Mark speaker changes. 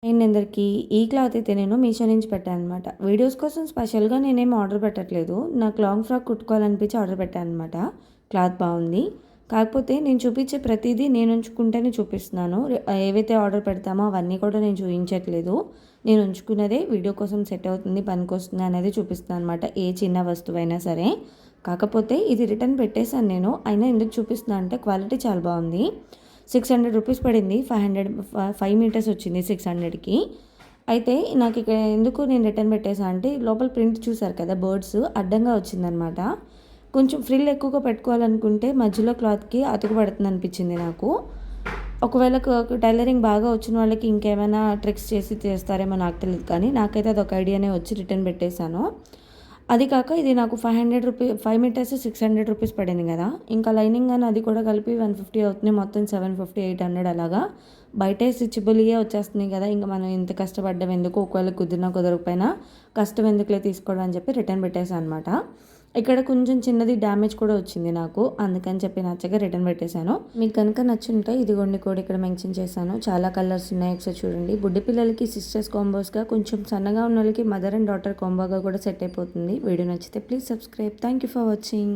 Speaker 1: And అందరికీ ఈ cloth అయితే నేను మీషో నుంచి పెట్టాను అనమాట. వీడియోస్ కోసం స్పెషల్‌గా నేనేం ఆర్డర్ పెట్టట్లేదు. నాకు లాంగ్ ఫ్రాక్ కుట్టుకోవాలనిపించి ఆర్డర్ పెట్టాను అనమాట. క్లాత్ బాగుంది. కాకపోతే నేను చూపించే ప్రతీదీ నేను ఉంచుకుంటేనే చూపిస్తున్నాను. ఏవైతే ఆర్డర్ పెడతామో అవన్నీ కూడా నేను చూయించట్లేదు. నేను ఉంచుకున్నదే వీడియో కోసం సెట్ అవుతుంది, పనికొస్తుంది అనేది చూపిస్తున్నాను అనమాట. ఏ చిన్న వస్తువైనా సరే. కాకపోతే ఇది రిటర్న్ పెట్టేశాను నేను. అయినా ఎందుకు చూపిస్తున్నా అంటే క్వాలిటీ చాలా బాగుంది. 600 రూపీస్ పడింది. 5 మీటర్స్ వచ్చింది 600కి. అయితే నాకు ఇక్కడ ఎందుకు నేను రిటర్న్ పెట్టేసా అంటే లోపల ప్రింట్ చూసారు కదా, బర్డ్స్ అడ్డంగా వచ్చిందనమాట. కొంచెం ఫ్రిల్ ఎక్కువగా పెట్టుకోవాలనుకుంటే మధ్యలో క్లాత్కి అతుకు పడుతుంది అనిపించింది నాకు. ఒకవేళ టైలరింగ్ బాగా వచ్చిన వాళ్ళకి ఇంకేమైనా ట్రిక్స్ చేసి చేస్తారేమో నాకు తెలియదు, కానీ నాకైతే అదొక ఐడియానే వచ్చి రిటర్న్ పెట్టేశాను. అది కాక ఇది నాకు 5 మీటర్స్ 600 రూపీస్ పడింది కదా. ఇంకా లైనింగ్ అని అది కూడా కలిపి 150 అవుతుంది. మొత్తం 750, 800 అలాగా. బయటే స్టిచబుల్‌యే వచ్చేస్తున్నాయి కదా. ఇంకా మనం ఇంత కష్టపడ్డం ఎందుకు, ఒకవేళ కుదిరినా కుదరకపోయినా కష్టం ఎందుకులే తీసుకోవడం అని చెప్పి రిటర్న్ పెట్టేశాను అనమాట. ఇక్కడ కొంచెం చిన్నది డ్యామేజ్ కూడా వచ్చింది నాకు, అందుకని చెప్పి నచ్చక రిటర్న్ పెట్టేశాను. మీకు కనుక నచ్చుంటే ఇదిగోండి కోడ్ ఇక్కడ మెన్షన్ చేశాను. చాలా కలర్స్ ఉన్నాయి, ఒకసారి చూడండి. బుడ్డి పిల్లలకి సిస్టర్స్ కాంబోస్గా, కొంచెం సన్నగా ఉన్న వాళ్ళకి మదర్ అండ్ డాటర్ కాంబోగా కూడా సెట్ అయిపోతుంది. వీడియో నచ్చితే please subscribe. Thank you for watching.